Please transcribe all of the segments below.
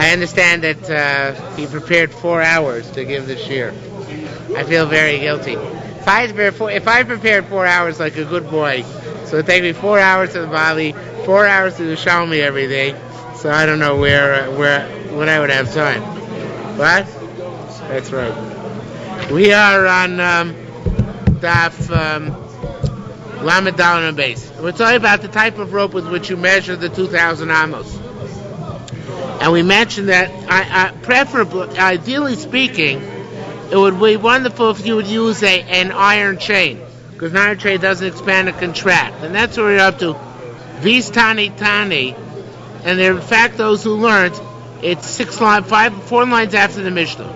I understand that he prepared 4 hours to give the shiur. I feel very guilty. If I prepared 4 hours like a good boy, so it'd take me 4 hours to the Bali, 4 hours to the Yerushalmi every day. So I don't know when I would have time. What? That's right. We are on Daf Lamed Daled base. We're talking about the type of rope with which you measure the 2,000 amos. And we mentioned that, ideally speaking, it would be wonderful if you would use an iron chain, because an iron chain doesn't expand and contract. And that's what we're up to. Vis Tani Tani. And there are, in fact, those who learned, it's 4 lines after the Mishnah.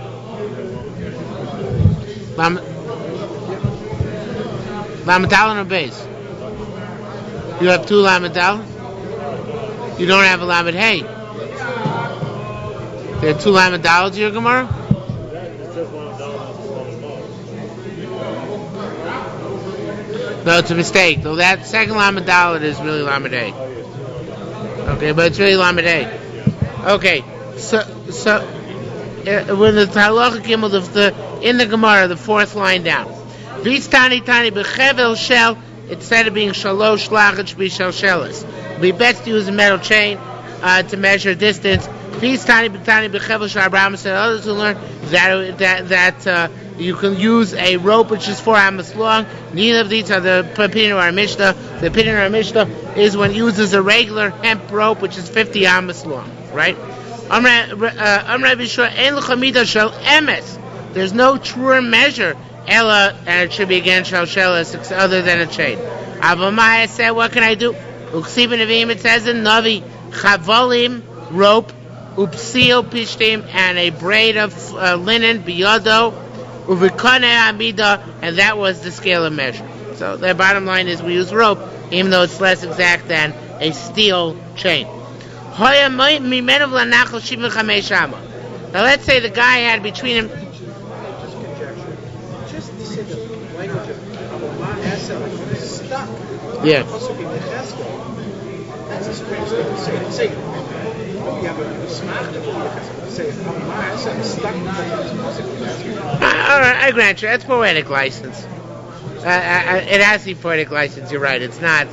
Lamed base. You have 2 Lamed Daled? You don't have a Lamed Hey. There are 2 Lamed Daled to your Gemara? No, it's a mistake. Though that second Lamed Daled is really Lamed Hey. Okay, but it's really Lamed Hey. Okay, so when the Halacha Gimel, in the Gemara, the 4th line down. Vis Tani Tani B'chevel Shel, instead of being Shalosh Lach, it should be Shel Shelis. It would be best to use a metal chain to measure distance. Vis Tani B'chevel Shel Abraham said others who learn that you can use a rope which is 4 amos long. Neither of these are the opinion of our Mishnah. The opinion of our Mishnah is when it uses a regular hemp rope which is 50 amos long, right? There's no truer measure, Ella, and it should be again Shalshelis, other than a chain. Avamaya said, what can I do? Uksibin Avim, it says in Navi, Chavolim, rope, Upsil Pishtim, and a braid of linen, Biyado, Uvikane Amida, and that was the scale of measure. So the bottom line is we use rope, even though it's less exact than a steel chain. Now let's say the guy had between him. Yeah. All right, I grant you. That's poetic license. It has the poetic license. You're right. It's not.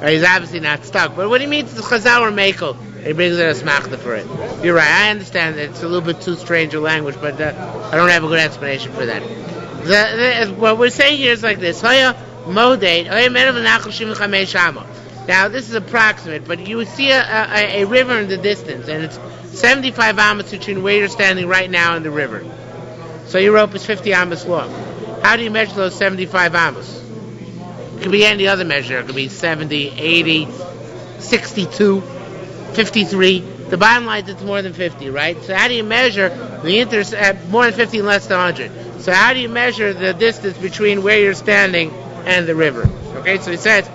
He's obviously not stuck. But what he means is Chazal or Mekel. He brings in a smachta for it. You're right. I understand that it's a little bit too strange a language, but I don't have a good explanation for that. What we're saying here is like this. Now, this is approximate, but you see a river in the distance, and it's 75 amos between where you're standing right now and the river. So your rope is 50 amos long. How do you measure those 75 amos? It could be any other measure. It could be 70, 80, 62, 53. The bottom line is it's more than 50, right? So how do you measure the more than 50 and less than 100? So how do you measure the distance between where you're standing and the river? Okay, so he says,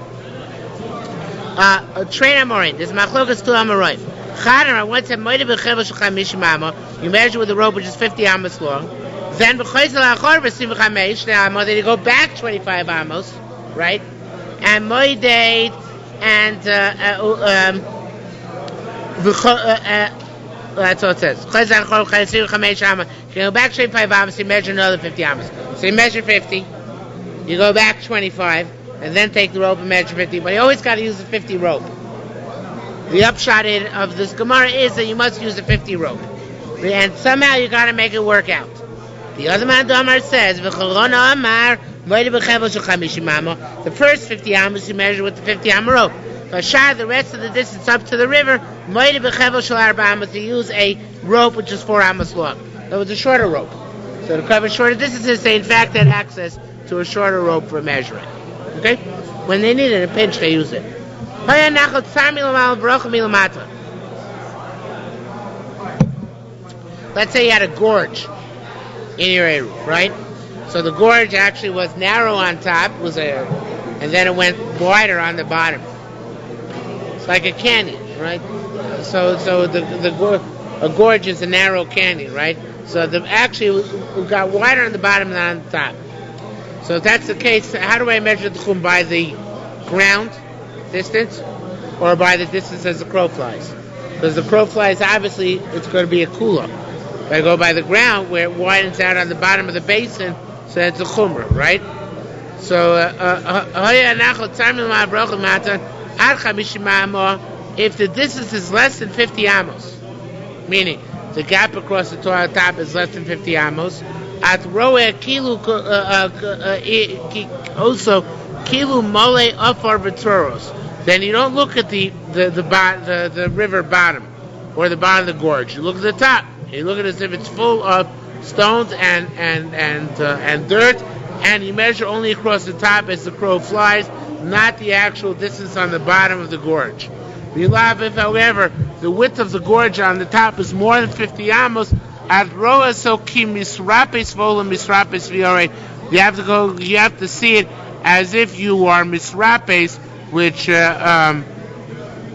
train amorim. There's machlokas to amorim. Chadar, once a moed bechevel shel 50 amos, you measure with a rope which is 50 amos long. Then b'choisel achor v'simchamesh amos, then you go back 25 amos, right? And moeded and that's what it says. You go back 25 amos, you measure another 50 amos. So you measure 50, you go back 25, and then take the rope and measure 50. But you always got to use a 50 rope. The upshot of this Gemara is that you must use a 50 rope. And somehow you got to make it work out. The other man Damar says, the first 50 amos you measure with the 50 amos rope. The rest of the distance up to the river, you use a rope which is 4 amos long. That was a shorter rope. So to cover shorter distances, they in fact had access to a shorter rope for measuring. Okay? When they need it in a pinch, they use it. Let's say you had a gorge in your Eruv, right? So the gorge actually was narrow on top, and then it went wider on the bottom. It's like a canyon, right? So a gorge is a narrow canyon, right? So actually it got wider on the bottom than on the top. So if that's the case, how do I measure the chum? By the ground distance, or by the distance as the crow flies? Because the crow flies, obviously, it's going to be a kula. If I go by the ground where it widens out on the bottom of the basin, so that's a chumrah, right? So, if the distance is less than 50 amos, meaning the gap across the Torah top is less than 50 amos, at roe kilu also kilu mole afar v'toros. Then you don't look at the river bottom or the bottom of the gorge. You look at the top. You look at it as if it's full of stones and dirt, and you measure only across the top as the crow flies, not the actual distance on the bottom of the gorge. If, however, the width of the gorge on the top is more than 50 amos, at roa so ki misrapes vola misrapes viore, you have to see it as if you are misrapes, which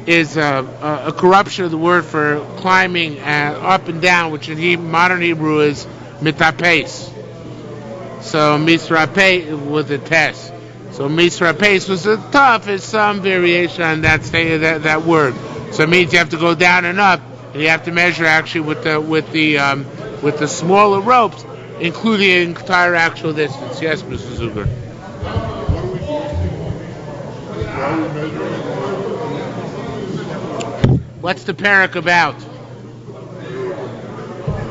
is a corruption of the word for climbing up and down, which in modern Hebrew is mitapes. So misrape with a test. So misrapes was a tough is some variation on that word. So it means you have to go down and up, and you have to measure actually with the smaller ropes, including the entire actual distance. Yes, Mr. Zuber. What's the parak about?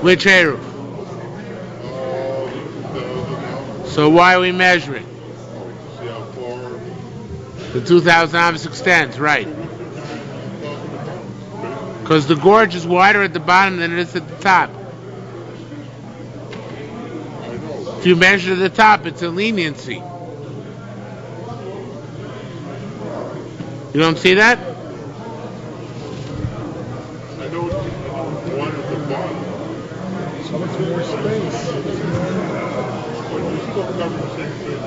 Which Eruv? So why are we measuring? The 2,000 amos extends, right? Because the gorge is wider at the bottom than it is at the top. If you measure the top, it's a leniency. You don't see that? I know one at the bottom. So much more space. When you still cover the same thing,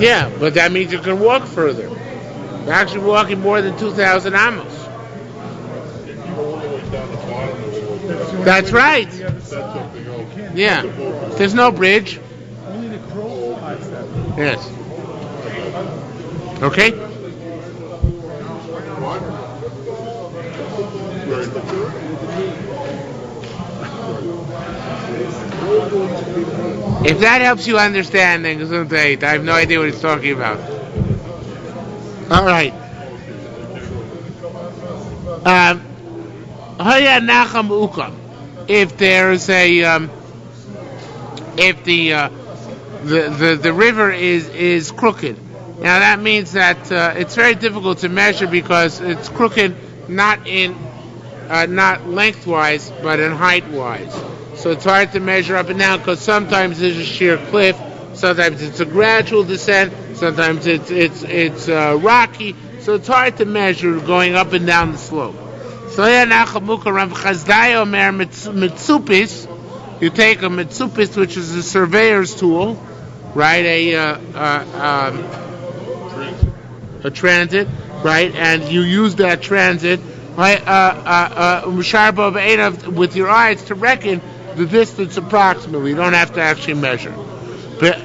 yeah, but that means you can walk further. You're actually walking more than 2,000 amos. If you go all the way down the bottom, that's right. That's something else. Yeah. There's no bridge. Only the crow flies that way. Yes. Okay? If that helps you understand, then I have no idea what he's talking about. All right. If there's a if the river is crooked, now that means that it's very difficult to measure because it's crooked not lengthwise but in height-wise. So it's hard to measure up and down because sometimes there's a sheer cliff, sometimes it's a gradual descent, sometimes it's rocky. So it's hard to measure going up and down the slope. So mitzupis, you take a mitzupis, which is a surveyor's tool, right? A transit, right? And you use that transit, right? With your eyes to reckon the distance approximately. You don't have to actually measure. But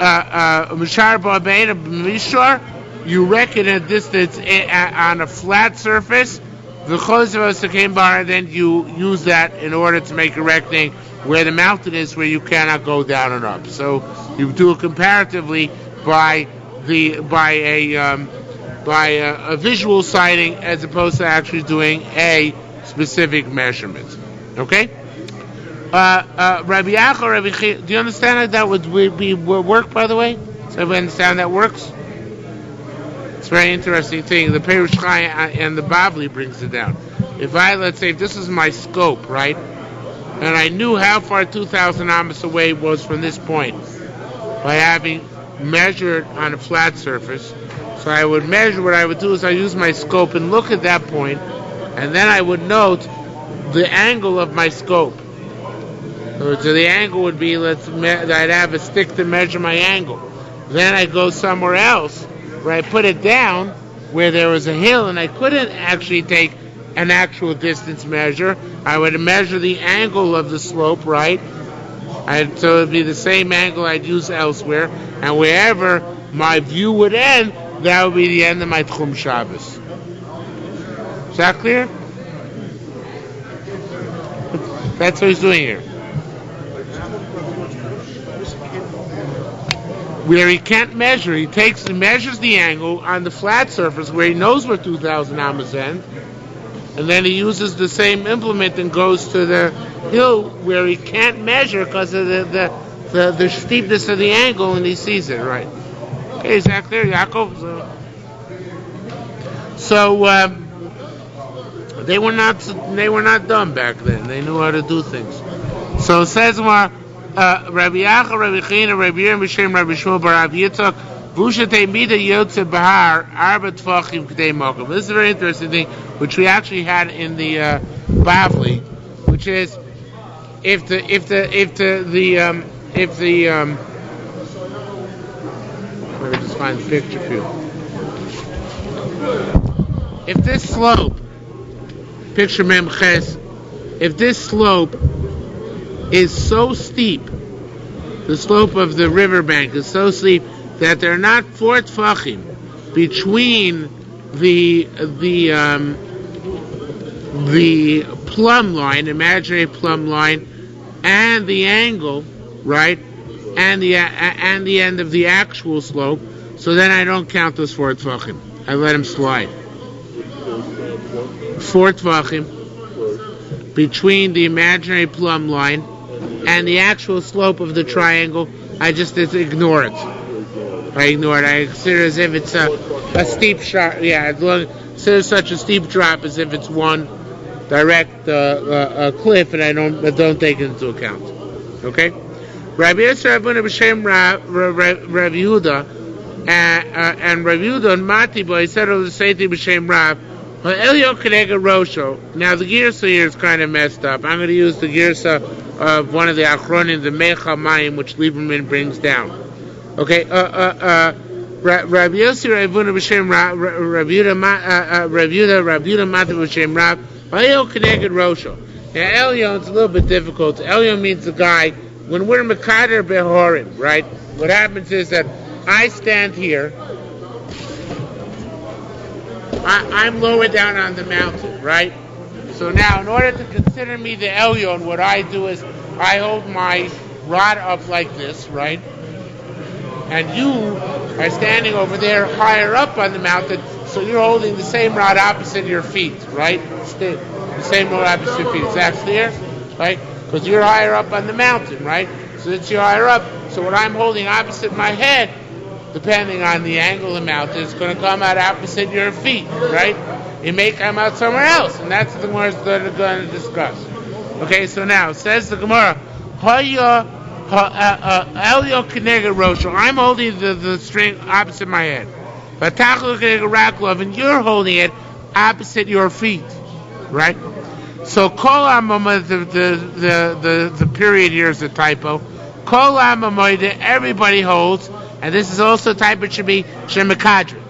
you reckon a distance on a flat surface. The chosevos came by, and then you use that in order to make a reckoning where the mountain is, where you cannot go down and up. So you do it comparatively by a visual sighting as opposed to actually doing a specific measurement. Okay? Rabbi Yaakov, do you understand how that would work, by the way? Does everybody understand how that works? It's a very interesting thing. The Perush Chai and the Bavli brings it down. Let's say, if this is my scope, right? And I knew how far 2,000 amos away was from this point by having measured on a flat surface. So I would measure, what I would do is I use my scope and look at that point, and then I would note the angle of my scope. So the angle would be, I'd have a stick to measure my angle. Then I go somewhere else where I put it down where there was a hill and I couldn't actually take an actual distance measure. I would measure the angle of the slope, right? So it would be the same angle I'd use elsewhere, and wherever my view would end, that would be the end of my Tchum Shabbos. Is that clear? That's what he's doing here. Where he can't measure, he measures the angle on the flat surface where he knows where 2,000 amas end, and then he uses the same implement and goes to the hill where he can't measure because of the steepness of the angle, and he sees it, right? Okay, is that clear, Yaakov? So they were not dumb back then. They knew how to do things. So it says Rabbi Yacha, Rabbi China, Rabbi Yerim, B'Shem, Rabbi Shmuel, Bar Rav Yitzchak, V'ushatei mida yotze bahar arba tfachim k'dei mokum. This is a very interesting thing, which we actually had in the Bavli, which is if the let me just find the picture for you. If this slope, picture Mem Ches, if this slope is so steep, the slope of the riverbank is so steep that there are not 4 tfachim between the plumb line, imaginary plumb line, and the angle, right, and the end of the actual slope. So then I don't count those 4 tfachim. I let him slide. 4 tfachim between the imaginary plumb line and the actual slope of the triangle. I just ignore it. I ignore it. I consider it as if it's a steep shot. Yeah, consider such a steep drop as if it's one direct cliff, and I don't take it into account. Okay. Rabbi Yisrael B'Shem Rav Yehuda and Rav Yehuda and Matibo, he said of the Seiti B'Shem Rav. Elio Kenega Rosho. Now the girsa here is kind of messed up. I'm going to use the girsa of one of the Achronim, the Mecha Mayim, which Lieberman brings down. Okay. Rabbi Yossi Ravuna B'Shem Rav, Rav Yehuda Matibo B'Shem Rav. Elio Kenega Rosho. Now Elio, it's a little bit difficult. Elio means the guy. When we're Mekader Behorim, right? What happens is that I stand here. I'm lower down on the mountain, right? So now, in order to consider me the Elyon, what I do is I hold my rod up like this, right? And you are standing over there higher up on the mountain, so you're holding the same rod opposite your feet, right? The same rod opposite your feet. Is that clear? Right? Because you're higher up on the mountain, right? So that you're higher up. So what I'm holding opposite my head, depending on the angle of the mountain, it's going to come out opposite your feet, right? It may come out somewhere else, and that's the Gemara that we're going to discuss. Okay, so now, says the Gemara, Elio Kenega Rosho, I'm holding the string opposite my head. Vatachlo Kenega Raklov, and you're holding it opposite your feet, right? So Kol Amamah, the period here is a typo. Kol Amamah, everybody holds. And this is also type, it should be Shemekadrin.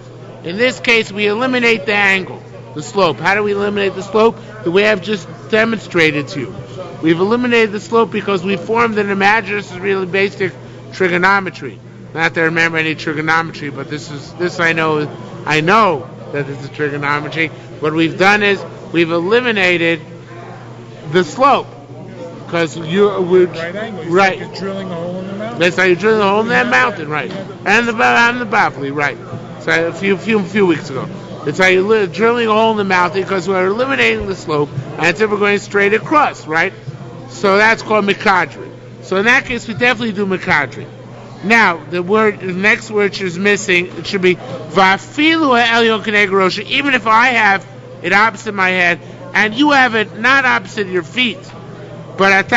In this case, we eliminate the angle, the slope. How do we eliminate the slope? The way I've just demonstrated to you. We've eliminated the slope because we formed an imaginary, this is really basic trigonometry. Not that I remember any trigonometry, but this I know that this is trigonometry. What we've done is, we've eliminated the slope. Because we're right angle. Right. Like you're drilling a hole in the mountain. That's how you're drilling a hole in that mountain, right? And the Bafli, right? So a few weeks ago, that's how you're drilling a hole in the mountain because we're eliminating the slope, and it's we're going straight across, right? So that's called Mikadri. So in that case, we definitely do Mikadri. Now the next word which is missing, it should be Vafilu Elyon Kenega Rosha. Even if I have it opposite my head, and you have it not opposite your feet. But it's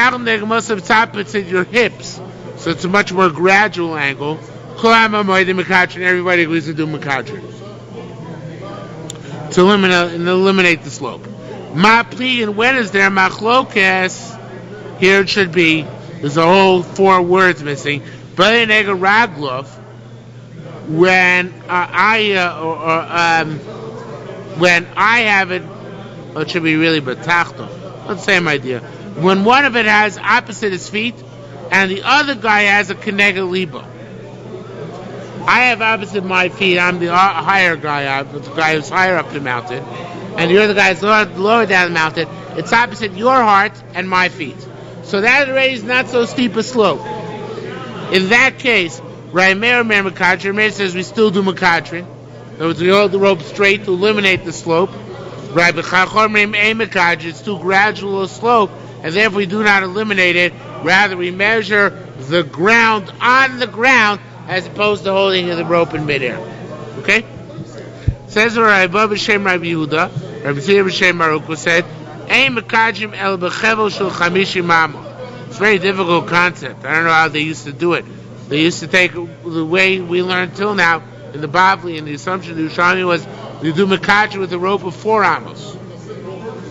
at your hips, so it's a much more gradual angle. Everybody agrees to do Makadri to eliminate the slope. Mapli, and when is there Machlokas? Here it should be. There's a whole 4 words missing. When I have it, it should be really Batachto. That's the same idea. When one of it has opposite his feet, and the other guy has a Kenega Libo. I have opposite my feet, I'm the higher guy, the guy who's higher up the mountain, and the other guy is lower down the mountain, it's opposite your heart and my feet. So that already is not so steep a slope. In that case, Rameir Makadrin says we still do Makadrin. In other words, we hold the rope straight to eliminate the slope. Rabbi Chacham Makadrin, it's too gradual a slope, and therefore we do not eliminate it. Rather, we measure the ground on the ground as opposed to holding the rope in midair. Okay? Says Rabbi B'Shem Rabbi Yehuda, Rabbi Zir B'Shem Baruch said, Ein Makadrim el b'chevel shel chamishim amo. It's a very difficult concept. I don't know how they used to do it. They used to take the way we learned till now in the Bavli, and the assumption of the Yerushalmi was you do Makadrim with a rope of 4 amos.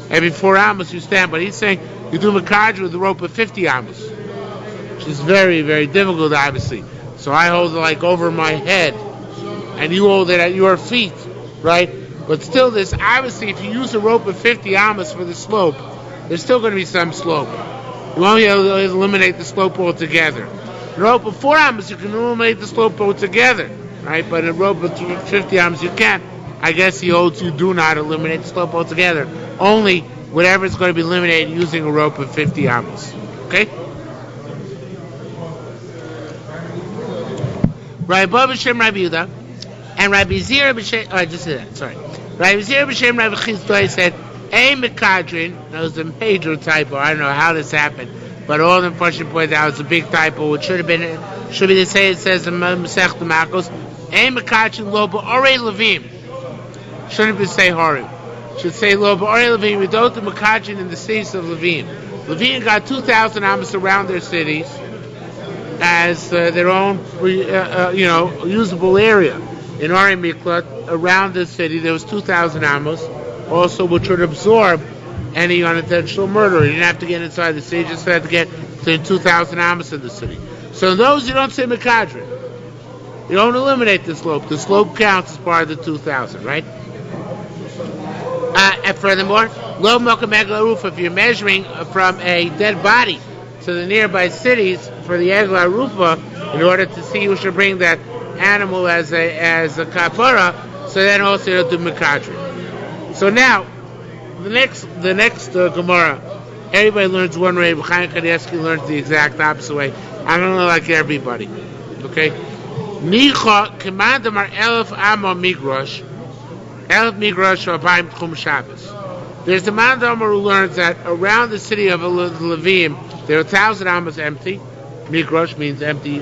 Every 4 amos you stand, but he's saying you do Makadrim with a rope of 50 amos, which is very, very difficult, obviously. So I hold it like over my head, and you hold it at your feet, right? But still, this obviously, if you use a rope of 50 amos for the slope, there's still going to be some slope. You won't be able to eliminate the slope altogether. A rope of 4 amos, you can eliminate the slope altogether, right? But a rope of 50 amos, you can't. I guess he holds you do not eliminate the slope altogether. Only whatever is going to be eliminated using a rope of 50 amos. Okay? Rabbi B'Shem Rabbi Yehuda and Rabbi Zir B'Shem. Oh, I just said that. Sorry. Rabbi Zir B'Shem Rabbi Chizdoi said, "Ein Makadrin." That was a major typo. I don't know how this happened, but all the Mepharshim pointed out it was a big typo. It should be the same. It says in Masech Makos, "Ein Makadrin lo ba'orei levim." Shouldn't be say Harim. Should say lo ba'orei levim. We don't do Makadrin in the cities of Levim. Levim got 2,000 amos around their cities as their own, usable area. In Ari Miklat, around the city, there was 2,000 amos, also which would absorb any unintentional murder. You didn't have to get inside the city, you just had to get within 2,000 amos in the city. So in those, you don't say Makadrin. You don't eliminate the slope. The slope counts as part of the 2,000, right? And furthermore, Lo Moka Megla Rufa, if you're measuring from a dead body to the nearby cities for the Egla Rufa, in order to see who should bring that animal as a kapara, so then also you'll do Makadrin. So now, the next Gemara, everybody learns one way, but Chaim Kanievsky learns the exact opposite way. I don't know, like everybody. Okay? Nicha Kemandamar Elef Amo Migrosh, Elef Migrosh Rabbaim Tchum Shabbos. There's the Mandamar who learns that around the city of Levim, there are 1,000 amos empty. Migrosh means empty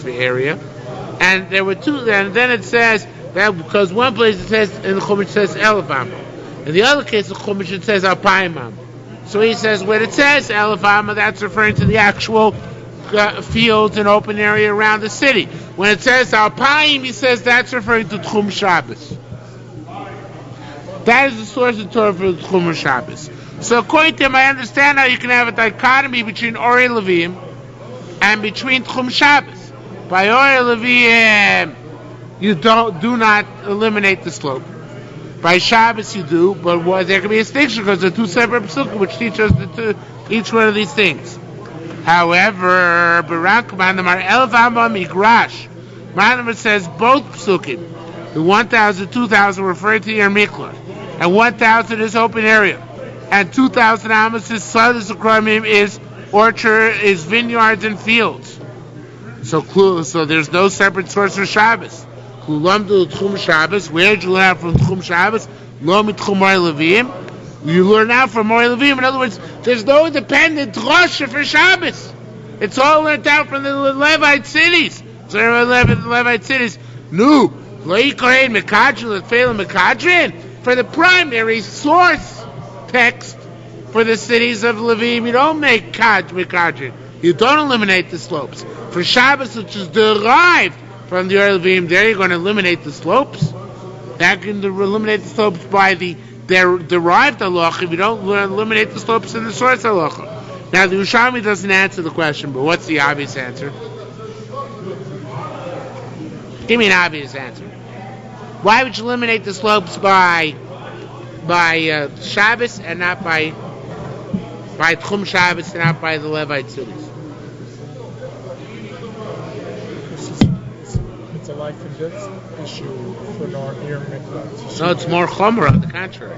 area. And there were 2, and then it says that because one place it says in the Chumash it says Elef Amo. In the other case, the Chumash it says Alpayim Amo. So he says when it says Elef Amo, that's referring to the actual fields and open area around the city. When it says Alpayim, he says that's referring to Tchum Shabbos. That is the source of Torah for Tchum Shabbos. So according to him, I understand how you can have a dichotomy between Ori Levim and between Tchum Shabbos. By Ori Levim, you do not eliminate the slope. By Shabbos you do, but there can be a distinction because there are 2 separate psukim which teach us each one of these things. However, Barak Mandamar Elef Amo Migrash, Mandamar says both psukim, the 1,000, 2,000 refer to your miklah, and 1,000 is open area, and 2,000 amos is Sadas Akramim is orchard, is vineyards and fields. So there's no separate source for Shabbos. Kulamdu Tchum Shabbos. Where did you learn from Tchum Shabbos? Lo mitchum Ori Levim. You learn out from Ori Levim. In other words, there's no independent drasha for Shabbos. It's all learned out from the Levite cities. So there are 11 Levite cities. No, Lo Yikorein Mekadrin Lefeil Mekadrin. For the primary source text for the cities of Levim, you don't make Mekadrin. You don't eliminate the slopes. For Shabbos, which is derived from the Ori Levim, there you're going to eliminate the slopes. That can eliminate the slopes by the derived halacha. If you don't eliminate the slopes in the source halacha. Now the Yerushalmi doesn't answer the question, but what's the obvious answer? Give me an obvious answer. Why would you eliminate the slopes by Shabbos and not by Tchum Shabbos and not by the Levite cities? It's a life and death issue for near mikvah. No, it's more chomer, on the contrary.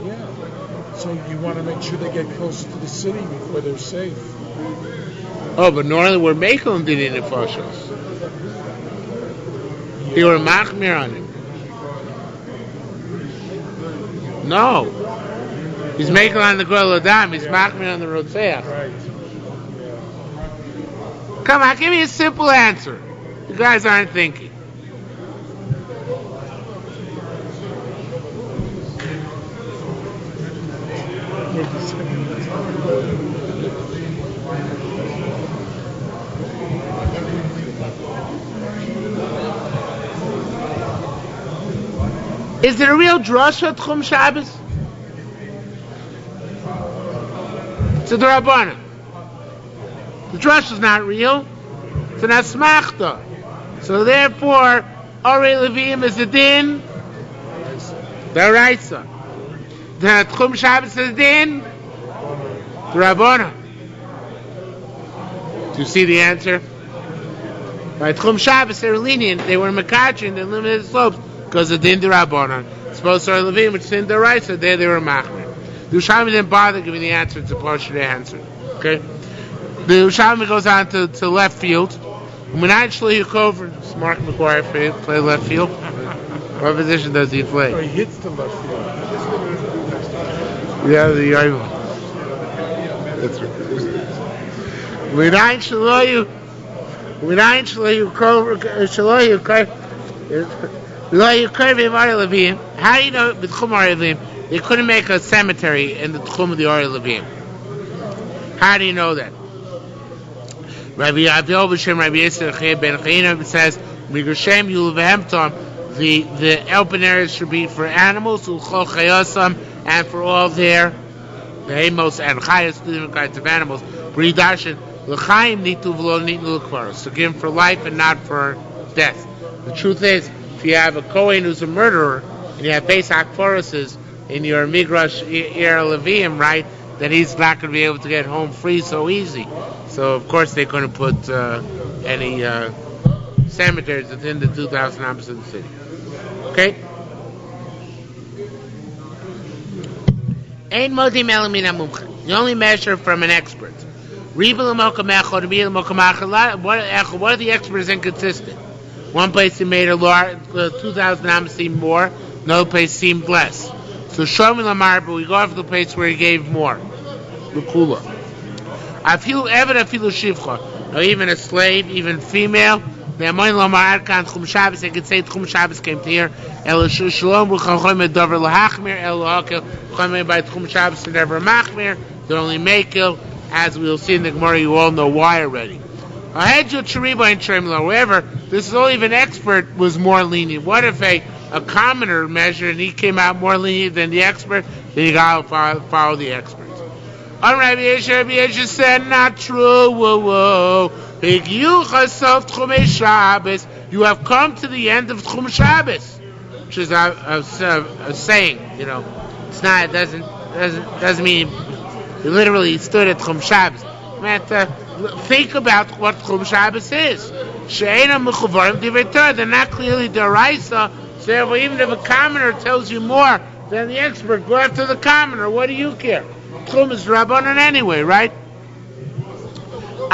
Yeah. So you want to make sure they get closer to the city before they're safe. Oh, but normally we're making them did in the foshos. They were machmir on him. No. He's making on the Goel Adam. He's machmir on the Rotzeach. Right. Come on, give me a simple answer. You guys aren't thinking. Is there a real drasha Tchum Shabbos? It's a D'Rabbanan. The drasha is not real. It's an asmachta. So therefore, Orei Levim is a din. D'Oraisa. The Tchum Shabbos is a din. D'Rabbanan. Do you see the answer? By Tchum Shabbos, they were lenient. They were makachim. They limited the slopes because of din D'Rabbanan. Supposed to Orei Levim, which is din D'Oraisa. There they were machmir. The Yerushalmi didn't bother giving the answer. It's a partial answer. Okay. The Yerushalmi goes on to left field. When actually you cover, Mark McGuire play left field. What position does he play? Oh, he hits the left field. Yeah, the young one. That's right. When I shaloyu cover, how do you know with Tchum Orei Levim they couldn't make a cemetery in the Tchum of the Orei Levim? How do you know that? Rabbi Abdul B'Shem Rabbi Yisrael Ben Chayyim says, "Migrashem Yulvehemtom." The open areas should be for animals, Ulchol Chayosam, and for all their behemoths and chayos, different kinds of animals. B'Ridashin L'chaim Nitu V'lo Nitu L'Kvaros. So give him for life and not for death. The truth is, if you have a Kohen who's a murderer and you have Beis Hakforoses in your Migrash Ir Levim, right? Then he's not going to be able to get home free so easy. So, of course, they couldn't put any cemeteries within the 2,000 amos of the city. Okay? You only measure from an expert. What are the experts inconsistent? One place he made a law, 2,000 amos seemed more, another place seemed less. So show me Lamar, but we go off to the place where he gave more. L'kula. I feel shivcha. Or even a slave, even female. They could say Tchum Shabbos came to here. By Tchum Shabbos never machmir. They're only makil. As we'll see in the Gemara, you all know why already. However, this is only if an expert was more lenient. What if a commoner measured and he came out more lenient than the expert? Then you gotta follow the expert. Rabbi Yesha said, not true. Whoa. You have come to the end of Tchum Shabbos, which is a saying. You know, it's not. It doesn't mean you literally stood at Tchum Shabbos. Think about what Tchum Shabbos is. They're not clearly deraisa. So therefore, even if a commoner tells you more than the expert, go after the commoner. What do you care? Tchum is Rabbanan anyway, right?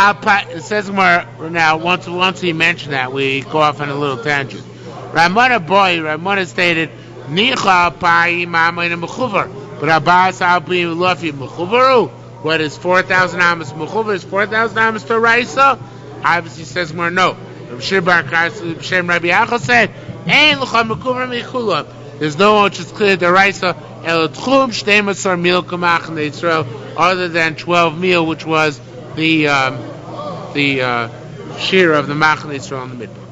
It says more now. Once he mentioned that, we go off on a little tangent. Ramana stated, "Nicha pai ma'amayna mechuvar," but Abbas al pi lofi mechuvaru. What is 4,000 amos mechuvar? Is 4,000 amos to Raisa? Obviously, says more no. Shem Rabbi Achal said, "Ein l'cha mekuvar mechulav." There's no one which is clear the Raisa el tchum shtei masar mil kamach in Israel, other than 12 meal, which was the shiur of the Machne Yisrael in the Midbar.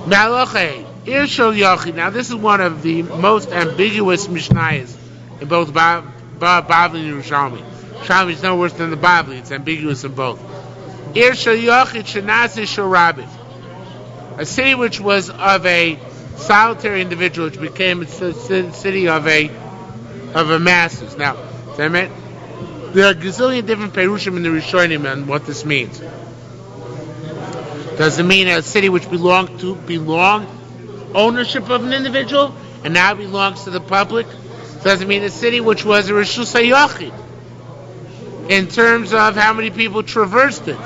Malachei Irshol Yochid. Now this is one of the most ambiguous Mishnayos in both Bavli and Yerushalmi. Yerushalmi is no worse than the Bavli. It's ambiguous in both. Irshol Yochid Shenasi Shorabit. A city which was of a solitary individual, which became a city of a masses. Now, there are a gazillion different perushim in the Rishonim on what this means. The Doesn't mean a city which belonged ownership of an individual and now belongs to the public. Doesn't mean a city which was a Rishus HaYachid in terms of how many people traversed it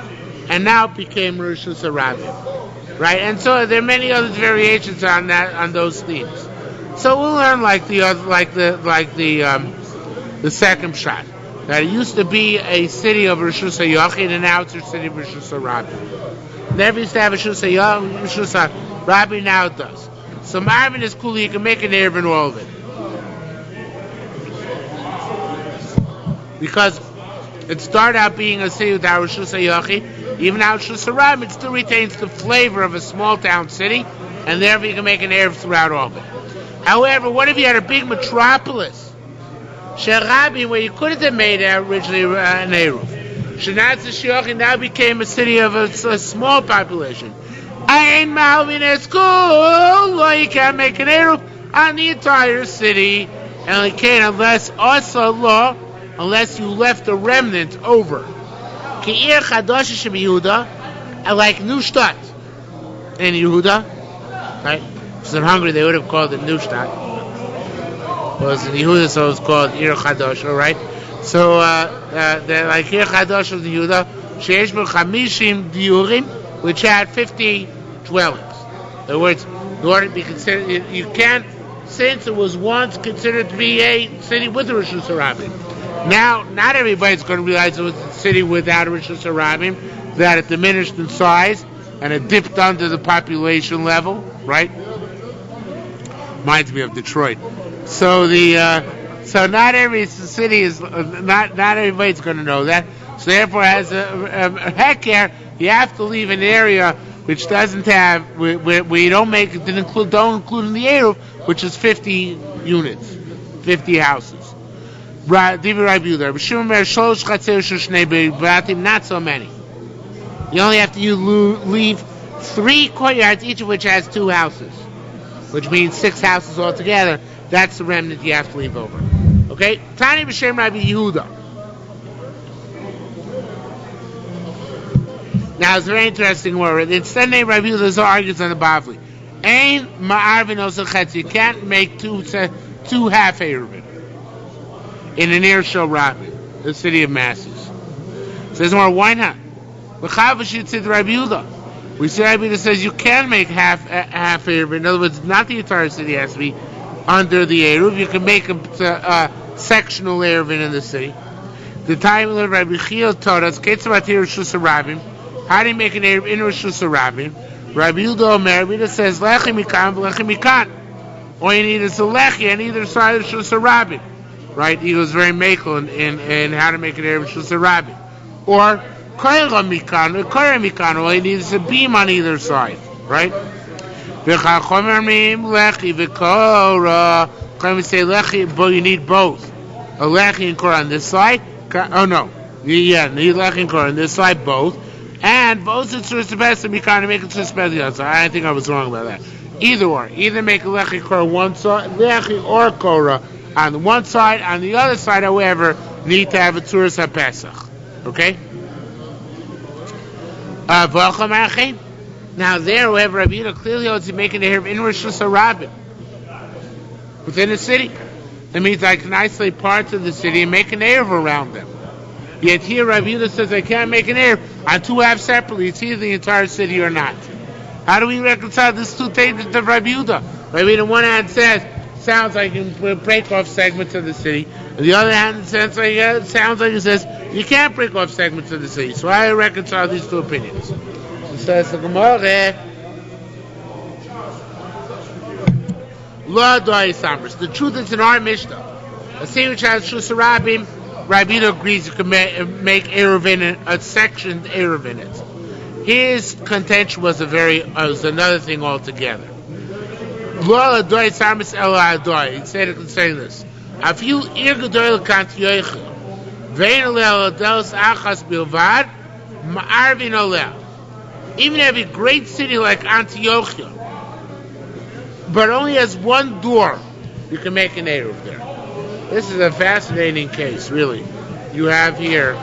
and now it became Rishus HaRabim. Right? And so there are many other variations on those themes. So we'll learn the second shot. That it used to be a city of Rishus HaYachid and now it's a city of Rishus HaRabim. Never used to have a Rishus HaRabim, now it does. So Marvin is cool, you can make an Erev in all of it. Because it started out being a city without Rishus HaYachid, even now Rishus HaRabim, it still retains the flavor of a small town city, and therefore you can make an Erev throughout all of it. However, what if you had a big metropolis? Sherabim, where you couldn't have made originally an Eruv. Shenatz Shiochi now became a city of a small population. Ein Malvin is cool. You can't make an Eruv on the entire city, and you can't unless you left a remnant over. Ki'ir Chadosh Shem Yehuda, like Neustadt in Yehuda, right? Because in Hungary they would have called it Neustadt. It was in Yehuda, so it was called Ir Chadosh, all right? So, like Ir Chadosh of the Yehuda, Sheish Bo 50 Diurim, which had 50 dwellings. In other words, in order to be considered, you can't, since it was once considered to be a city with a Rishus HaRabim. Now, not everybody's going to realize it was a city without a Rishus HaRabim, that it diminished in size and it dipped under the population level, right? Reminds me of Detroit. So so not every city is not everybody's going to know that. So therefore, as a hekar, you have to leave an area which doesn't have where you don't include in the Eruv, which is 50 units, 50 houses. Not so many. You only have to leave 3 courtyards, each of which has 2 houses, which means 6 houses altogether. That's the remnant you have to leave over. Okay? Tani b'shem Rabbi Yehuda. Now, it's a very interesting word. Instead of Rabbi Yehuda, argues on the Bavli. Ein ma'arvin osachetz. You can't make two half Eruvin in an Yerushalmi, the city of masses. Says more, why not? L'chavash said Rabbi Yehuda. We say Rabbi Yehuda says you can make half Eruvin. In other words, not the entire city has to be under the Eruv. You can make a sectional Eruvin in the city. The time of Rabbi Chiel taught us, Rishus HaRabim. How do you make an Eruv in Rishus HaRabim? Rabbi Yehuda Omer, Rabbi Yehuda says, Lechi mikan v'lechi mikan. All you need is a lechi on either side of Rishus HaRabim. Right? He was very makel in how to make an Eruv Rishus HaRabim. Or, Koyra mikan, or Koyra mikan. All you need is a beam on either side. Right? Lechi v'kora. Can we say lechi, but you need both. A lechi and kora on this side. Oh no. Yeah, need lechi and kora on this side, both. And both it's the best, and we kind of make it the best the other side. I think I was wrong about that. Either or. Either make a lechi kora one side, lechi or kora on the one side. On the other side, however, need to have a tzuras ha-pesach. Okay? Now there, however, Rabbi Yehuda clearly holds you making the Eruv in Rishus HaRabim within the city. That means I can isolate parts of the city and make an Eruv around them. Yet here Rabbi Yehuda says I can't make an Eruv on 2 halves separately. It's either the entire city or not. How do we reconcile these 2 statements of Rabbi Yehuda? Rabbi Yehuda on one hand says sounds like you can break off segments of the city. On the other hand, it sounds like it says you can't break off segments of the city. So I reconcile these 2 opinions. Says the Gemara, the truth is in our Mishnah. A city which has Rishus HaRabim, Rabbi Yehuda agrees you can make Eruv in it, a sectioned Eruv in it. His contention was another thing altogether. He said it concerning this. A few irgedoyle kantyoich, vein olel adelos achas bilvad, ma'arvin olel. Even if a great city like Antiochia, but only has 1 door, you can make an Eruv there. This is a fascinating case, really. You have here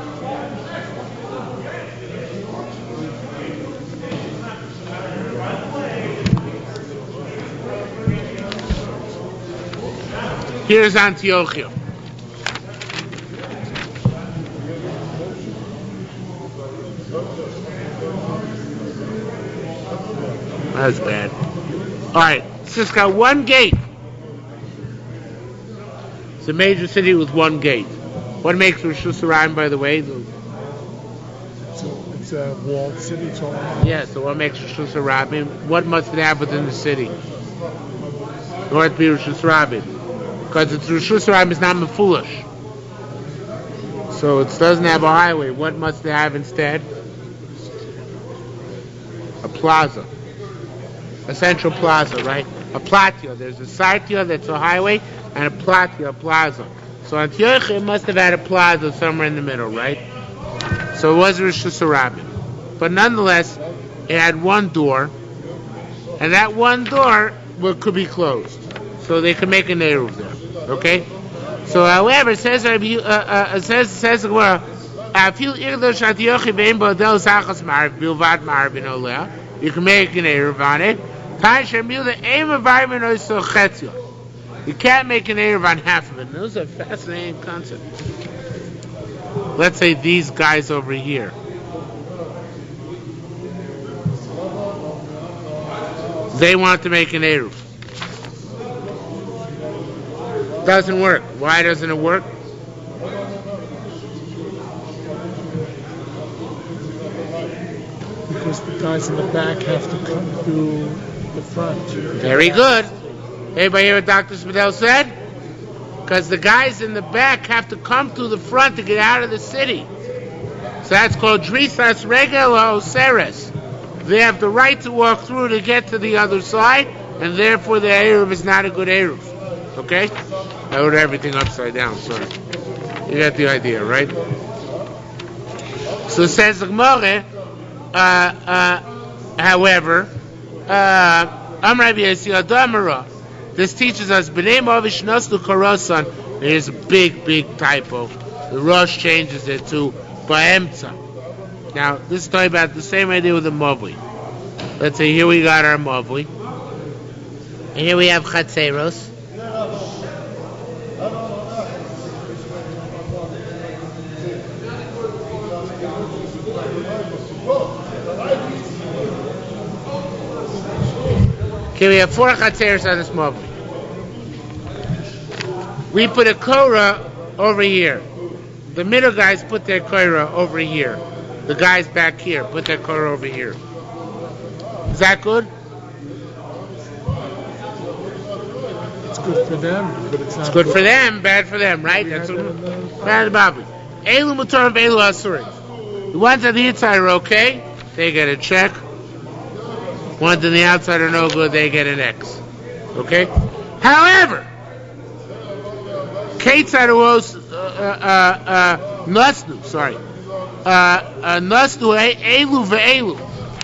Here's Antiochia. That's bad. All right, it's just got one gate. It's a major city with one gate. What makes Rosh Hashanah, by the way? It's a walled city. It's all Yeah, so what makes Rosh Hashanah? What must it have within the city? In order to be Rosh Hashanah. Because it's Rosh Hashanah is not Mefulish. So it doesn't have a highway. What must it have instead? A plaza. A central plaza, right? A platio. There's a sartio that's a highway, and a platio, a plaza. So Antioch must have had a plaza somewhere in the middle, right? So it was Rosh Hashanah. But nonetheless, it had one door, and that one door could be closed. So they could make an Eruv there. Okay? So however, says says Gemara, you can make an Eruv on it. You can't make an Eruv on half of it. And those are fascinating concepts. Let's say these guys over here. They want to make an Eruv. Doesn't work. Why doesn't it work? because the guys in the back have to come through the front. Very good. Anybody hear what Dr. Spadell said? Because the guys in the back have to come through the front to get out of the city. So that's called Drisas Regel Oseres. They have the right to walk through to get to the other side, and therefore the Eruv is not a good Eruv. Okay? I wrote everything upside down, sorry. You got the idea, right? So it says the Gemara, however, this teaches us, there's a big typo. The Rosh changes it to Ba'emtza. Now, this is talking about the same idea with the Mavli. Let's say here we got our Mavli. And here we have Chatzeros. Okay, we have 4 Chatzeros on this Mavli. We put a Korah over here. The middle guys put their Korah over here. The guys back here put their Korah over here. Is that good? It's good for them, but it's not. It's good for them, bad for them, right? That's what bad about it. Elu Mutar Elu Asurim. The ones on the inside are okay, they get a check. Ones on the outside are no good, they get an X. Okay? However, Ketzad Nasnu, sorry. Nasnu Elu Ve'elu.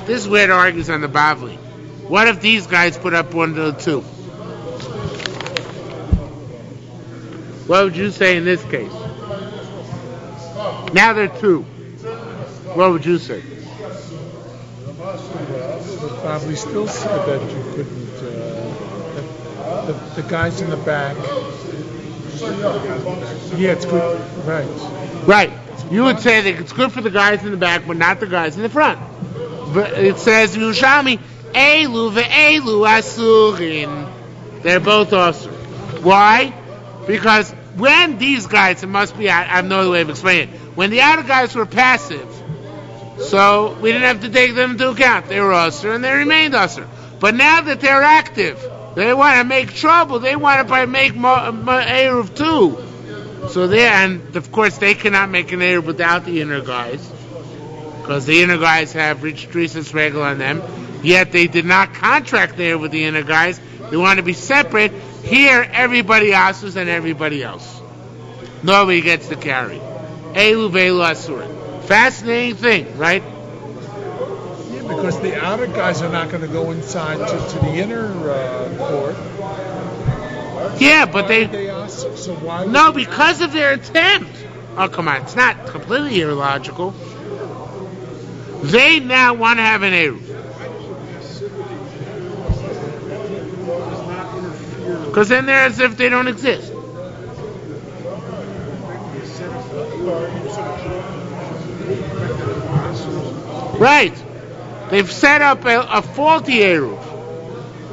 This is where it argues on the Bavli. What if these guys put up 1 to 2? What would you say in this case? Now they're 2. What would you say? But Bobby still said that you couldn't. The guys in the back. Yeah, it's good. Right. Right. You would say that it's good for the guys in the back, but not the guys in the front. But it says Yerushalmi Elu ve'elu asurin. They're both awesome. Why? Because when these guys, it must be, I have no other way of explaining it. When the outer guys were passive, so we didn't have to take them into account. They were usher and they remained usher. But now that they're active, they want to make trouble. They want to make Eruv too. So and of course they cannot make an Eruv without the inner guys, because the inner guys have rich Drisas Regel on them. Yet they did not contract there with the inner guys. They want to be separate. Here, everybody asks and everybody else. Nobody gets to carry. Elu ve'elu asurin. Fascinating thing, right? Yeah, because the outer guys are not going to go inside to the inner court. Yeah, but they ask? So why? No, because of their attempt. Oh, come on. It's not completely illogical. They now want to have an Eruv. Because then they're as if they don't exist. Right. They've set up a faulty Eruv,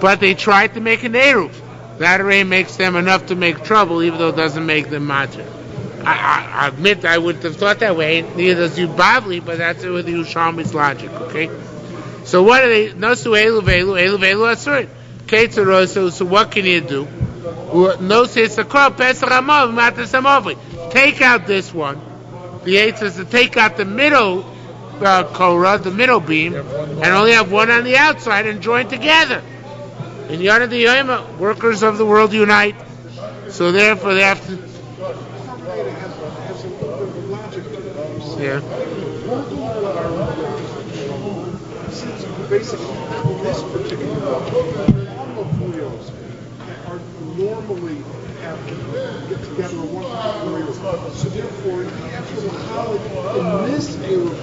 but they tried to make an Eruv. That already makes them enough to make trouble, even though it doesn't make them matter. I admit I wouldn't have thought that way. Neither does you Bavli, but that's it with the Yerushalmi's logic. Okay. So what are they? Nosu elu velu asur. Okay. So what can you do? Take out this one. The eight says to take out the middle korah, the middle beam, and only have one on the outside and join together. In Yonah the Yoma, workers of the world unite. So therefore they have to. Yeah. Since basically this particular automobiles are normally have to get together in one particular. So therefore, you have to in this Eruv,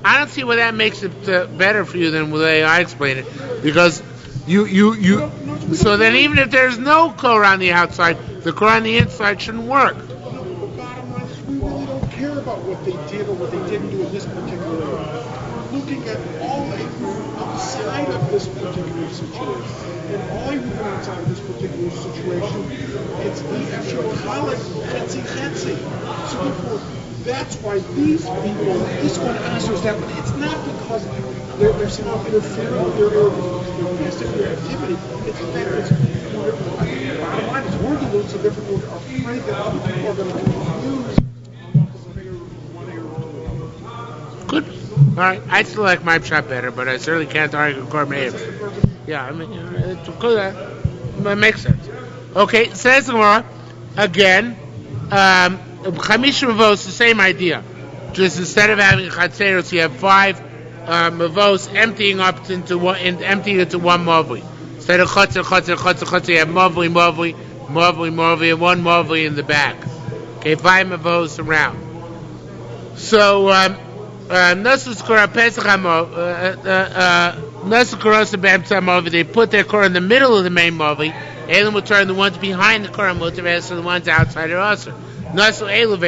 I don't see why that makes it better for you than the way I explain it, because you. So then, even if there's no core on the outside, the core on the inside shouldn't work. The bottom line is we really don't care about what they did or what they didn't do in this particular area. We're looking at all outside of this particular situation. And all you're looking outside of this particular situation, it's the actual highlight Betsy. So therefore, that's why these people, this one answers that one. It's not because they're somehow interfering with their particular activity. It's better. Bottom line is we're the ones so therefore we're afraid that other people are going to confuse one area to another. Good. All right. I still like my shot better, but I certainly can't argue with Kormeyev. Yeah, I mean, it makes sense. Okay, says the Gemara again. Chamish Mavos, the same idea. Just instead of having Chatzeros, you have 5 Mavos emptying into one Mavli. Instead of Chatzer, you have Mavli, and one Mavli in the back. Okay, 5 Mavos around. So, Nasus Korah Pesach they put their Korah in the middle of the main Mavli. Elam will turn the ones behind the Korah Motiv, so the ones outside are also. Nasu Elu,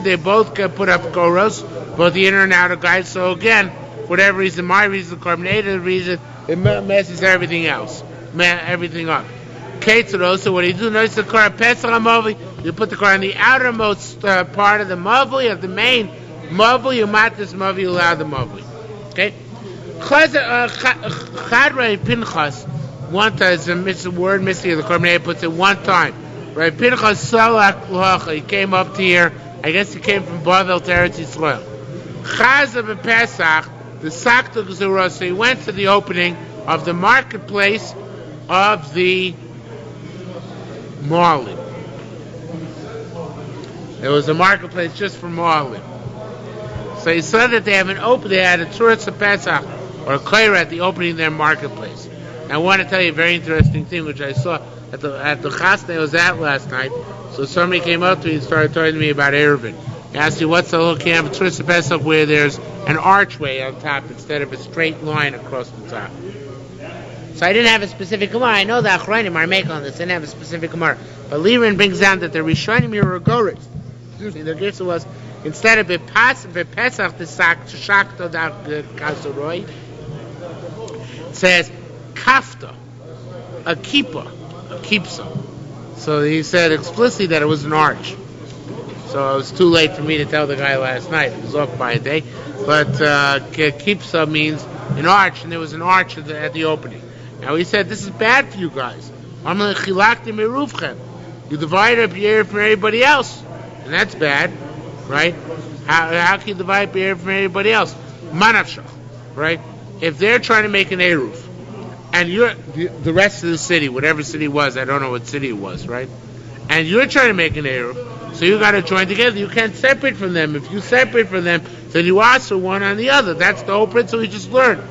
they both put up Koros, both the inner and outer guys. So again, whatever reason, my reason, the carbonated reason, it messes everything else, everything up. Ketzero, so what do you do? Notice the Korah Pesach Mavli, you put the Korah in the outermost part of the Mavli, of the main Mavli, you mat this Mavli, you allow the Mavli. Okay? Chadrei Pinchas, one time, it's a word missing, the carbonated puts it one time. Right, Pinchas Salak Locha, he came up to here. I guess he came from Bavel to Eretz Yisrael. Chazav Pesach, the Sakta Gzurah, so he went to the opening of the marketplace of the Marlin. There was a marketplace just for Marlin. So he saw that they had a tourist of Pesach, or a Kaira at the opening of their marketplace. Now I want to tell you a very interesting thing which I saw at the chasna I was at last night. So somebody came up to me and started talking to me about Eruvin. He asked me what's the whole camp of Tourist Pesach where there's an archway on top instead of a straight line across the top. So I didn't have a specific Gemara. I know the Achrayim are making on this. I didn't have a specific Gemara. But Liran brings down that the Rishonim Yerugoris, their gifts was instead of Pesach the Shakto da Kasuroi, it says Kafta, a kippah. Kipsa. So he said explicitly that it was an arch. So it was too late for me to tell the guy last night. It was off by a day. But Kipsa means an arch, and there was an arch at the opening. Now he said, this is bad for you guys. You divide up your area from everybody else. And that's bad, right? How can you divide up your area from everybody else? Manavshach, right? If they're trying to make an Eruv, and you're the rest of the city, whatever city it was, I don't know what city it was, right? And you're trying to make an Eruv, so you got to join together. You can't separate from them. If you separate from them, then you ask for one on the other. That's the whole principle we just learned.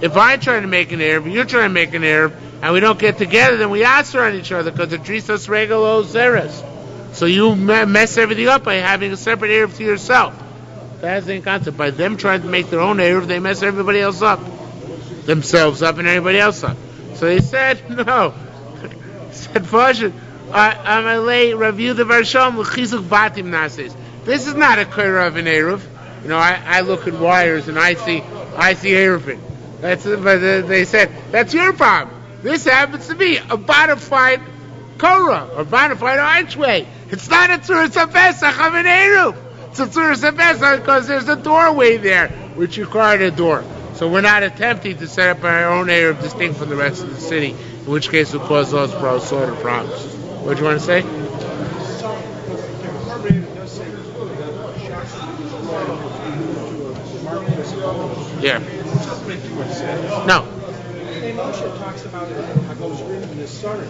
If I'm trying to make an Eruv, you're trying to make an Eruv, and we don't get together, then we answer on each other because the trisas regalo zeres. So you mess everything up by having a separate Eruv to yourself. That's the concept. By them trying to make their own Eruv, they mess everybody else up. Themselves up and everybody else up. So they said, no. He said, Fashin, Amalei review the Varshom l'chizuk batim nases. This is not a kira of an eruv. You know, I look at wires and I see Eruvin. But they said that's your problem. This happens to be a bona fide korah or bona fide archway. It's not a tzuras pesach of an eruv. It's a tzuras pesach because there's a doorway there which required a door. So we're not attempting to set up our own eruv distinct from the rest of the city, in which case it will cause those sort of problems. What do you want to say? Yeah. No. Talks about it. I was reading in the Sun.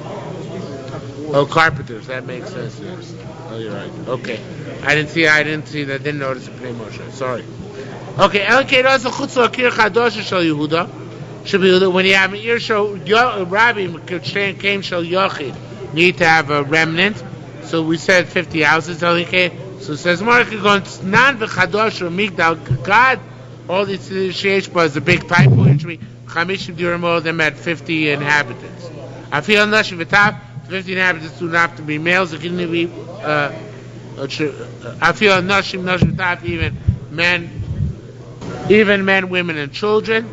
Oh, carpenters. That makes sense. Oh, you're right. Okay. I didn't see that. Didn't notice it. Pnei Moshe. Sorry. Okay. When you have an ear show, Rabbi came shel yochid. Need to have a remnant. So we said 50 houses. Okay. So it says Mark goes nan v'chadosh or migdal. God, all these sheish is a big typo entry. Chamishim dirim, all of them had 50 inhabitants. I feel nashim v'taf. 50 inhabitants do not have to be males. It can be. I feel nashim v'taf, even men, women, and children.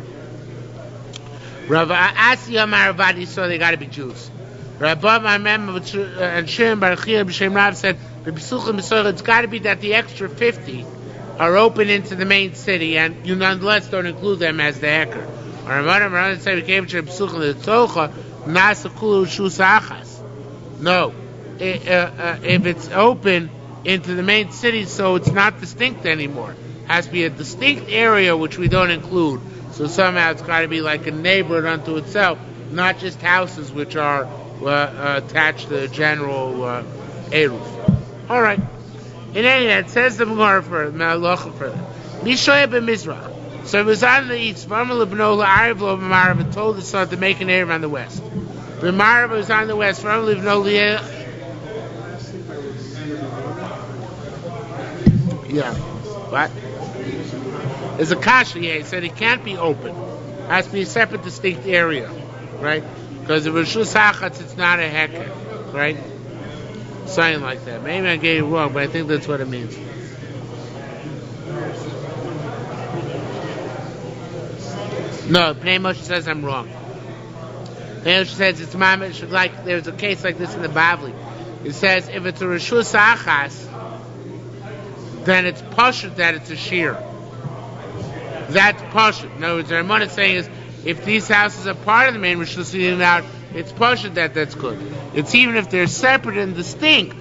Rav Asiyah Maravadi, so they got to be Jews. Rabbi and Shem Barachia B'Shem Rav said, it's got to be that the extra 50 are open into the main city, and you nonetheless don't include them as the hecker. No, if it's open into the main city, so it's not distinct anymore. It has to be a distinct area which we don't include. So somehow it's got to be like a neighborhood unto itself, not just houses which are attached to the general eruv. All right. In any event, it says the Gemara for Melacha further. Mishoya b'Mizrach. So it was on the east. V'amar l'bno la'ariv lo b'marav, and told his son to make an eruv on the west. B'marav was on the west. V'amar l'bno li'eh. Yeah. What? There's a kasha here. He said it can't be open. It has to be a separate, distinct area, right? Because if it's Rishus Hachatz, it's not a heker, right? Something like that. Maybe I gave it wrong, but I think that's what it means. No, Pnei Moshe says I'm wrong. Pnei Moshe says it's mamish like there's a case like this in the Bavli. It says if it's a Rishus Hachatz, then it's pashut that it's a shiur. That's pashut. In other words, what Ramon is saying is, if these houses are part of the main Rishus out, it's pashut that's good. It's even if they're separate and distinct,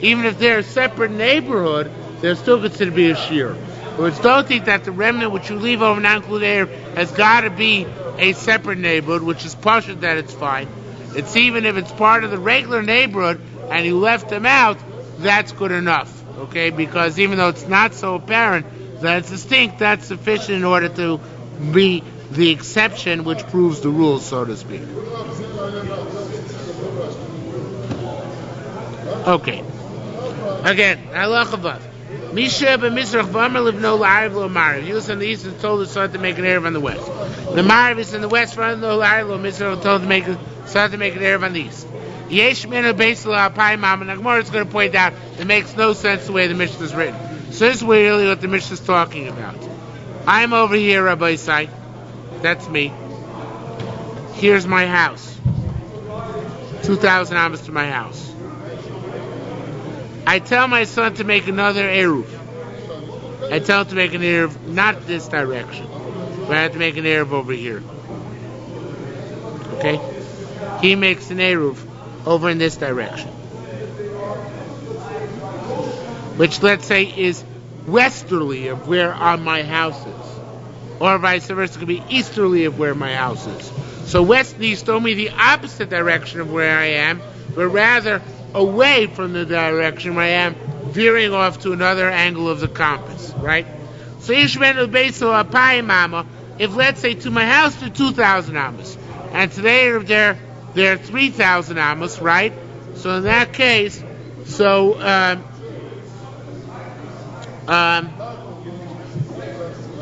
even if they're a separate neighborhood, they're still considered to be a shiur. But don't think that the remnant which you leave over non-included area has got to be a separate neighborhood, which is pashut that it's fine. It's even if it's part of the regular neighborhood and you left them out, that's good enough. Okay, because even though it's not so apparent that it's distinct, that's sufficient in order to be the exception which proves the rule, so to speak. Okay. Again, halacha vav. Misha b'Mizrach v'amar livno la'ariv lo ma'ariv. He was on the east and told his son to make an eruv on the west. The ma'ariv is in the west, v'amar livno la'ariv lo Mizrach told to make son to make an eruv on the east. Yesh mena beis la'apayim mam, and the Gemara is going to point out it makes no sense the way the Mishnah is written. So this is really what the Mishnah is talking about. I'm over here, Rabbi Isai. That's me. Here's my house. 2,000 amos to my house. I tell my son to make another eruv. I tell him to make an eruv not this direction, but I have to make an eruv over here. Okay? He makes an eruv over in this direction, which let's say is westerly of where my house is, or vice versa, it could be easterly of where my house is. So west and east don't mean the opposite direction of where I am, but rather away from the direction where I am, veering off to another angle of the compass, right? So if let's say to my house they're 2,000 amos, and today they're 3,000 amos, right? So in that case, so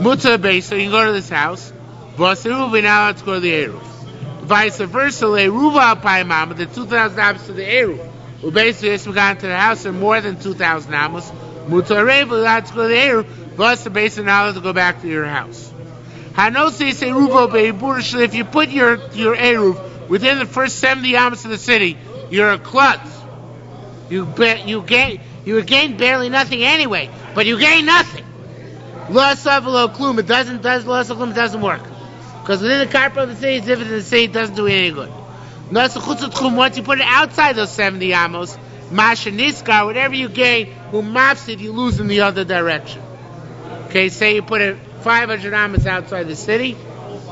Mutzah base, so you can go to this house. V'aseruv, now let's go to the eruv. Vice versa, le ruva alpayim amos, the 2,000 amos to the eruv. Basically, it's gone to the house and more than 2,000 amos. Mutarei allowed to go to the Eruv, plus the base of knowledge to go back to your house. Hanosis Eruvo beiburish. If you put your Eruv within the first 70 amos of the city, you're a klutz. You gain barely nothing anyway, but you gain nothing. Loss of lo klum. It doesn't work because within the carpet of the city, it's different than the city. It doesn't do any good. Once you put it outside those 70 amos, masha niskar, whatever you gain, mafsid, you lose in the other direction. Okay, say you put it 500 amos outside the city,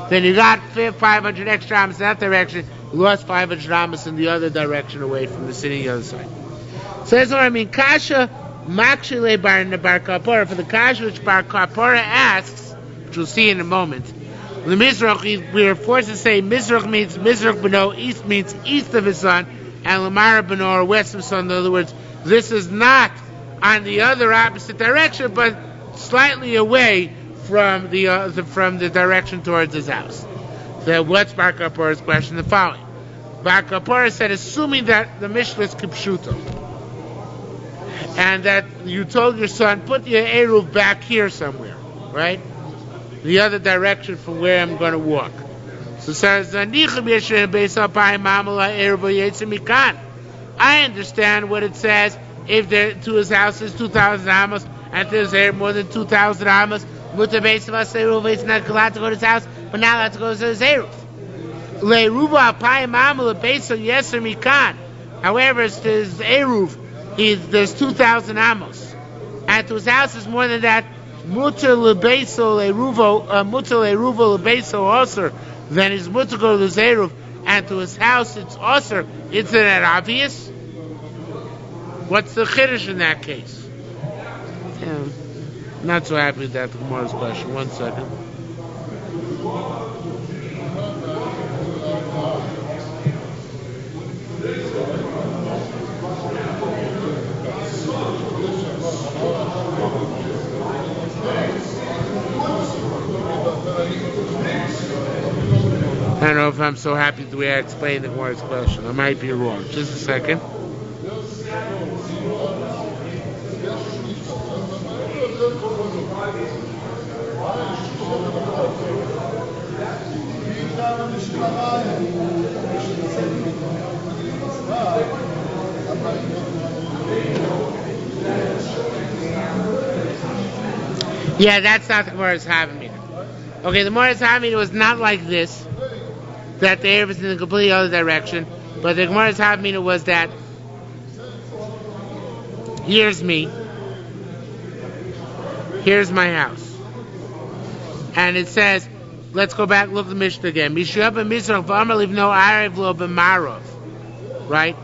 then you got 500 extra amos in that direction. You lost 500 amos in the other direction away from the city, the other side. So that's what I mean. Kasha makshile bar kapora, for the kasha which bar kapora asks, which we'll see in a moment. The Mizrach, we are forced to say Mizrach means Mizrach Beno, east means east of his son, and Lamara Beno, or west of his son. In other words, this is not on the other opposite direction, but slightly away from the direction towards his house. So what's Bar Kapora's question? The following. Bar Kapora said, assuming that the Mishnah is Kipshuto, and that you told your son, put your Eruv back here somewhere, right? The other direction from where I'm going to walk. So it says, I understand what it says. If there to his house is 2,000 amos, and there's there more than 2,000 amos, muta base of us Eruv, it's not allowed to go to his house, but now allowed to go to his Eruv. However, it's his Eruv, there's 2,000 amos, and to his house is more than that. Mutter lebeso lebeso osir, then his mutter go to the Eruv, and to his house it's osir. Isn't that obvious? What's the chiddush in that case? Yeah, not so happy with that. The Gemara's question. 1 second. I don't know if I'm so happy the way I explained the Gemara's question. I might be wrong. Just a second. Yeah, that's not the Gemara's Havamina. Okay, the Gemara's Havamina was not like this, that the Eruv is in the completely other direction, but the Gemara's Havamina was that here's me, here's my house, and it says, let's go back, look at the Mishnah again. Mishuyab Mizrach v'amar livno arev lo b'marov, right?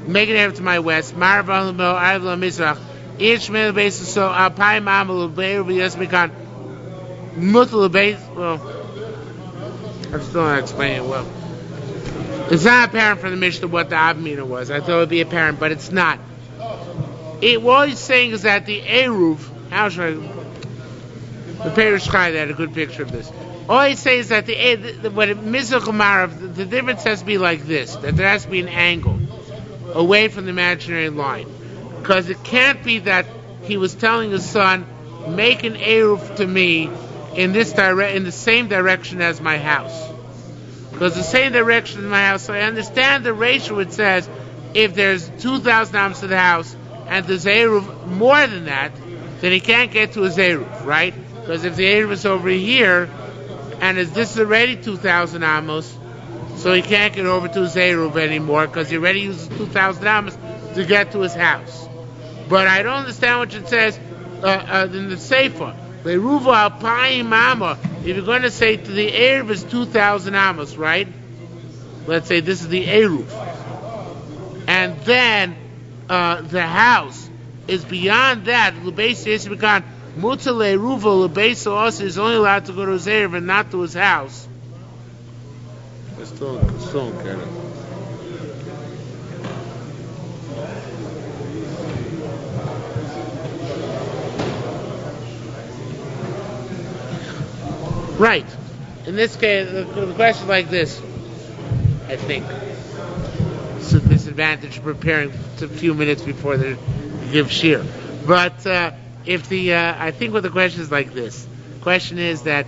Make it Eruv to my west. Marav lo arev lo Mizrach. Each male basis so alpayim amalu be'eruv yasmikan mutal base. Well, I'm still not explaining it well. It's not apparent from the Mishnah what the Avmina was. I thought it would be apparent, but it's not. What he's saying is that the Eruv, how should I? The Perush Chai had a good picture of this. All he's saying is that the difference has to be like this, that there has to be an angle away from the imaginary line. Because it can't be that he was telling his son, make an Eruv to me in the same direction as my house. Because the same direction as my house, so I understand the ratio it says, if there's 2,000 amos to the house, and there's Eruv more than that, then he can't get to his Eruv, right? Because if the Eruv is over here, and this is already 2,000 amos, so he can't get over to his Eruv anymore, because he already uses 2,000 amos to get to his house. But I don't understand what it says in the Sefer. Leruva alpayim amos. If you're going to say to the Eruv is 2,000 amos, right? Let's say this is the Eruv. And then the house is beyond that. L'beis yismikan mutzah leruva l'beis also is only allowed to go to his Eruv and not to his house. I still don't get it. Right. In this case, the question is like this, I think. So this would be advantage of preparing a few minutes before they give shiur. But I think what the question is like this. The question is that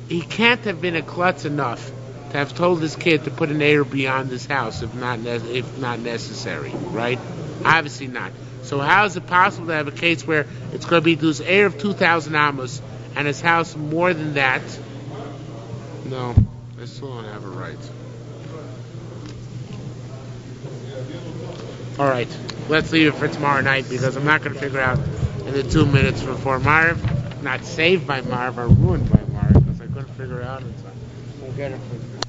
he can't have been a klutz enough to have told his kid to put an Eruv beyond his house if not necessary, right? Obviously not. So how is it possible to have a case where it's going to be those Eruv 2,000 amos and his house more than that? No, I still don't have it right. All right, let's leave it for tomorrow night because I'm not going to figure out in the 2 minutes before Marv. Not saved by Marv or ruined by Marv because I couldn't figure out. We'll get it for